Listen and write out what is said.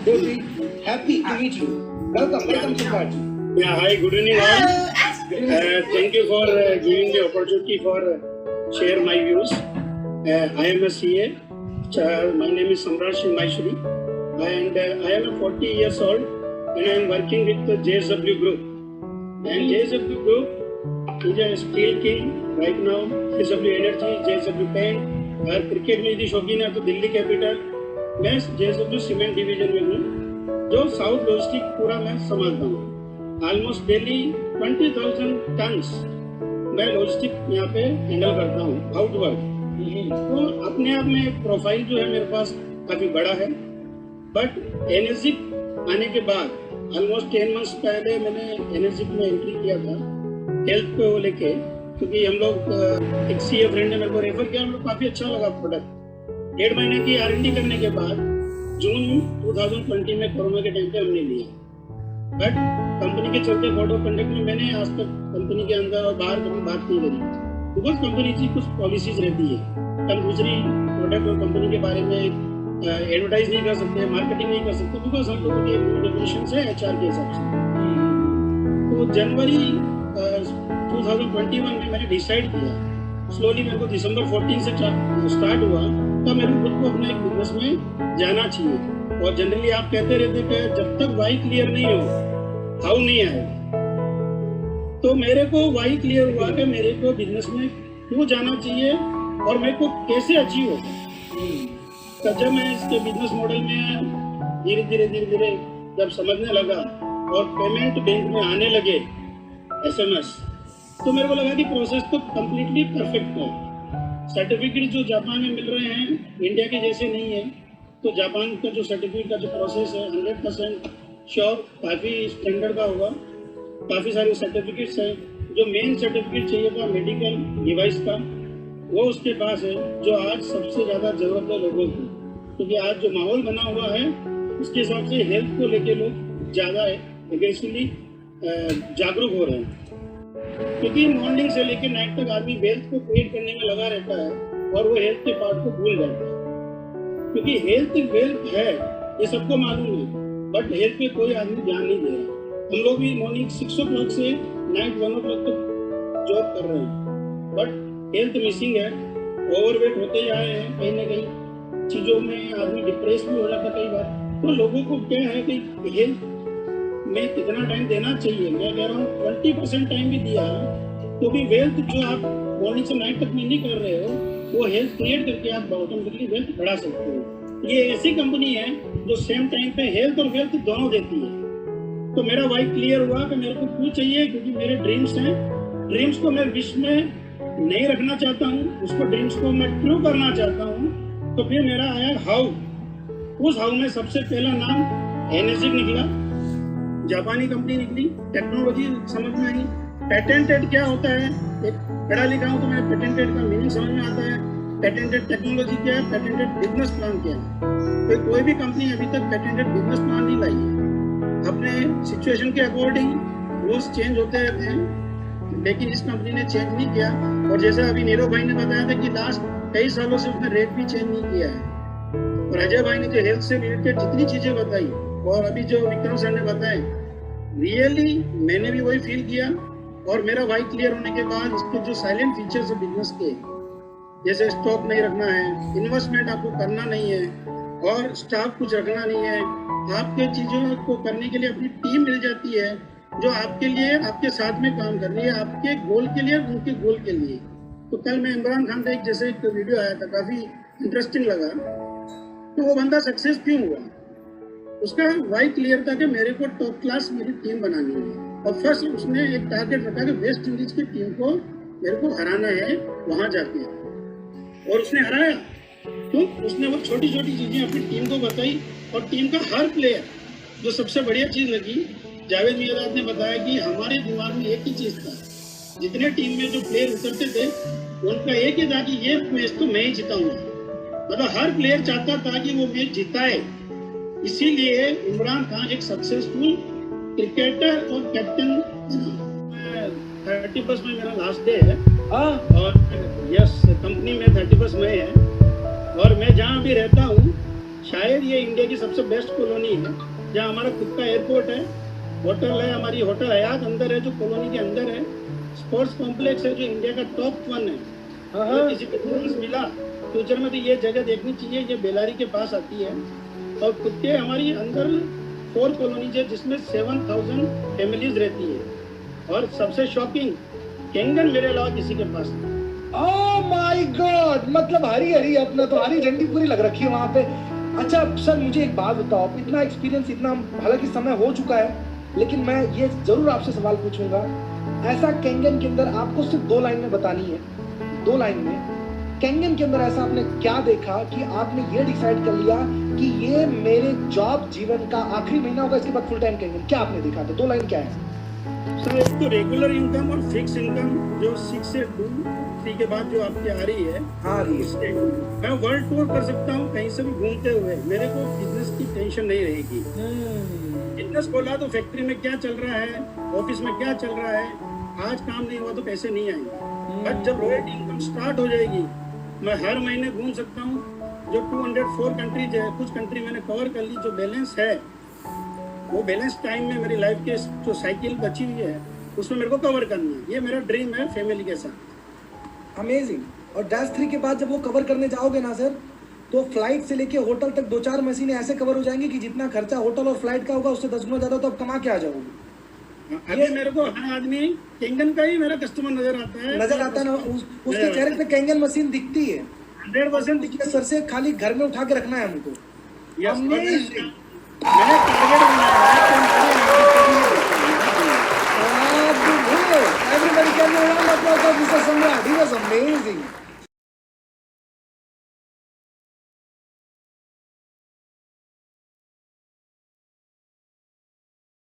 We'll be happy to meet you. Welcome to party. Yeah, hi, good evening all. Thank you for giving the opportunity for share my views. I am a CA. My name is Samrat Singh Maishri, and I am 40 years old, and I am working with the JSW Group. And JSW Group is a steel king right now. JSW Energy, JSW Paint. अगर cricket में यदि शौकीन है तो Delhi capital. मैं JSW cement division में हूँ, जो साउथ लॉजिस्टिक पूरा मैं संभालता हूँ. ऑलमोस्ट डेली 20,000 टन्स मैं लॉजिस्टिक यहाँ पे हैंडल करता हूँ आउटवर्ड. तो अपने आप में एक प्रोफाइल जो है मेरे पास काफी बड़ा है. बट एनर्जी आने के बाद ऑलमोस्ट 10 मंथ्स पहले मैंने एनर्जी में एंट्री किया था हेल्थ को लेके, क्योंकि हम लोग एक सीए फ्रेंड ने मेरे को रेफर किया. हम लोग काफी अच्छा लगा प्रोडक्ट. 1.5 महीने की R&D करने के बाद जून 2020 में कोरोना के टाइम पे हमने लिया. बट कंपनी के चलते कोड ऑफ कंडक्ट में मैंने आज तक कंपनी के अंदर और बाहर कभी बात नहीं करी, बिकॉज कंपनी की कुछ पॉलिसीज रहती है. हम दूसरी प्रोडक्ट और कंपनी के बारे में एडवर्टाइज नहीं कर सकते, मार्केटिंग नहीं कर सकते, बिकॉज हम लोगों के रेगुलेशंस है HR के हिसाब से. तो जनवरी 2021 में मैंने डिसाइड किया, स्लोली मेरे को दिसंबर 14 से स्टार्ट हुआ, तो मेरे खुद को अपने एक बिजनेस में जाना चाहिए. और जनरली आप कहते रहते कि जब तक वाई क्लियर नहीं हो हाउ नहीं आएगा. तो मेरे को वाई क्लियर हुआ कि मेरे को बिजनेस में क्यों जाना चाहिए और मेरे को कैसे अचीव होगा. तो जब मैं इसके बिजनेस मॉडल में धीरे धीरे जब समझने लगा और पेमेंट बैंक में आने लगे SMS, तो मेरे को लगा कि प्रोसेस तो कम्प्लीटली परफेक्ट है. सर्टिफिकेट जो जापान में मिल रहे हैं इंडिया के जैसे नहीं है. तो जापान का जो सर्टिफिकेट का जो प्रोसेस है 100% श्योर काफ़ी स्टैंडर्ड का होगा. काफ़ी सारे सर्टिफिकेट्स हैं. जो मेन सर्टिफिकेट चाहिए था मेडिकल डिवाइस का, वो उसके पास है, जो आज सबसे ज़्यादा ज़रूरत है लोगों की. क्योंकि आज जो माहौल बना हुआ है उसके हिसाब से हेल्थ को लेके लोग ज़्यादा एग्रेसिवली जागरूक हो रहे हैं. क्योंकि मॉर्निंग से लेकर नाइट तक आदमी वेल्थ को क्रिएट करने में लगा रहता है और वो हेल्थ के पार्ट को भूल जाता है. क्योंकि हेल्थ वेल्थ है ये सबको मालूम है, बट हेल्थ पे कोई आदमी ध्यान नहीं दे रहा. हम लोग भी मॉर्निंग 6 o'clock से नाइट 1 o'clock तक जॉब कर रहे हैं, बट हेल्थ मिसिंग है. ओवरवेट होते जा रहे हैं, कहीं ना कहीं चीज़ों में आदमी डिप्रेस भी हो जाता है कई बार. तो लोगों को क्या है कि हेल्थ में कितना टाइम देना चाहिए. मैं कह रहा हूँ 20% टाइम भी दिया तो भी वेल्थ जो आप मॉर्निंग से नाइट तक में नहीं कर रहे हो, वो हेल्थ क्रिएट करके आप ऑटोमेटिकली वेल्थ बढ़ा सकते हो. ये ऐसी कंपनी है जो सेम टाइम पे हेल्थ और वेल्थ दोनों देती है. तो मेरा वाई क्लियर हुआ कि मेरे को क्यों चाहिए, क्योंकि मेरे ड्रीम्स हैं. ड्रीम्स को मैं विश में नहीं रखना चाहता हूँ, उसको ड्रीम्स को मैं ट्रू करना चाहता हूँ. तो फिर मेरा आया हाउ. उस हाउ में सबसे पहला नाम एनर्जी निकला, जापानी कंपनी निकली, टेक्नोलॉजी समझ में आई. पेटेंटेड क्या होता है, एक पढ़ा लिखा हूँ तो मैं पेटेंटेड का मीनिंग समझ में आता है. पेटेंटेड टेक्नोलॉजी क्या है, पेटेंटेड बिजनेस प्लान क्या है. तो कोई भी कंपनी अभी तक पेटेंटेड बिजनेस प्लान नहीं लाई है. अपने सिचुएशन के अकॉर्डिंग रूल्स चेंज होते रहते हैं, लेकिन इस कंपनी ने चेंज नहीं किया. और जैसा अभी नीरव भाई ने बताया था कि लास्ट कई सालों से उसने रेट भी चेंज नहीं किया है. और अजय भाई ने जो हेल्थ से रिलेटेड जितनी चीज़ें बताई और अभी जो विक्रम सर ने बताए, रियली मैंने भी वही फील किया. और मेरा वाई क्लियर होने के बाद इसके जो साइलेंट फीचर्स है बिजनेस के, जैसे स्टॉक नहीं रखना है, इन्वेस्टमेंट आपको करना नहीं है और स्टाफ कुछ रखना नहीं है, आपके चीज़ों को करने के लिए अपनी टीम मिल जाती है जो आपके लिए आपके साथ में काम कर रही है, आपके गोल के लिए, उनके गोल के लिए. तो कल मैं इमरान खान का एक जैसे एक वीडियो आया था, काफ़ी इंटरेस्टिंग लगा. तो वो बंदा सक्सेस क्यों हुआ, उसका वाई क्लियर था कि मेरे को टॉप क्लास मेरी टीम बनानी है. और फर्स्ट उसने एक टारगेट रखा कि वेस्ट इंडीज की टीम को मेरे को हराना है वहाँ जाके, और उसने हराया. तो उसने वो छोटी छोटी चीज़ें अपनी टीम को बताई. और टीम का हर प्लेयर, जो सबसे बढ़िया चीज़ लगी, जावेद मियादाद ने बताया कि हमारे दिमाग में एक ही चीज़ था, जितने टीम में जो प्लेयर उतरते थे उनका एक ही था कि ये मैच तो मैं ही जीताऊंगा. मतलब हर प्लेयर चाहता था कि वो मैच जीताए. इसीलिए इमरान खान एक सक्सेसफुल क्रिकेटर और कैप्टन. 31 में मेरा लास्ट डे है. और यस, कंपनी में 31 मई है. और मैं जहाँ भी रहता हूँ शायद ये इंडिया की सबसे बेस्ट कॉलोनी है, जहाँ हमारा खुद का एयरपोर्ट है, होटल है, हमारी होटल हयात अंदर है जो कॉलोनी के अंदर है, स्पोर्ट्स कॉम्प्लेक्स है जो इंडिया का टॉप 1 है। अगर किसी को चांस मिला फ्यूचर में तो ये जगह देखनी चाहिए, ये बेलारी के पास आती है। और खुद के हमारी अंदर 4 कॉलोनीज है जिसमें 7000 फैमिलीज रहती है। और सबसे शॉकिंग, कैंगन मेरे अलावा किसी के पास नहीं। ओह माय गॉड, मतलब हरी हरी अपना तो हरी झंडी पूरी लग रखी है वहां पे। अच्छा सर मुझे एक बात बताओ, इतना एक्सपीरियंस, इतना हालांकि समय हो चुका है, लेकिन मैं ये जरूर आपसे सवाल पूछूंगा, ऐसा कैंगन के अंदर आपको सिर्फ 2 लाइन में बतानी है, 2 लाइन में कैंगन के अंदर ऐसा आपने क्या देखा कि आपने ये डिसाइड कर लिया कि ये मेरे जॉब जीवन का आखिरी महीना होगा, इसके बाद फुल टाइम कैंगन? क्या आपने देखा था? 2 लाइन क्या है सर? एक तो रेगुलर इनकम और फिक्स इनकम जो 6 से 3 के बाद जो आपकी आ रही है, हाँ उससे मैं वर्ल्ड टूर कर सकता हूँ कहीं से भी घूमते हुए, मेरे को बिजनेस की टेंशन नहीं रहेगी। बिजनेस खोला तो फैक्ट्री में क्या चल रहा है, ऑफिस में क्या चल रहा है, आज काम नहीं हुआ तो पैसे नहीं आएंगे। बट जब रॉयल्टी इनकम स्टार्ट हो जाएगी, मैं हर महीने घूम सकता हूँ। जो 204 कंट्रीज है, कुछ कंट्री मैंने कवर कर ली, जो बैलेंस है वो बैलेंस टाइम में मेरी लाइफ के जो साइकिल बची हुई है उसमें मेरे को कवर करनी है। ये मेरा ड्रीम है फैमिली के साथ। अमेजिंग। और डैश 3 के बाद जब वो कवर करने जाओगे ना सर, तो फ्लाइट से लेके होटल तक 2-4 मशीनें ऐसे कवर हो जाएंगी कि जितना खर्चा होटल और फ्लाइट का होगा उससे 10 गुना ज्यादा तो आप कमा के आ जाओगे। अभी मेरे को हर आदमी कैंगन का ही मेरा कस्टमर नजर आता है, ना उसके चेहरे पे कैंगन मशीन दिखती है 100% दिखती है सर से, खाली घर में उठा के रखना है हमको। Amazing. मैंने टारगेट बनाया है। Everybody can round applause for Mr. Samrat. He was amazing.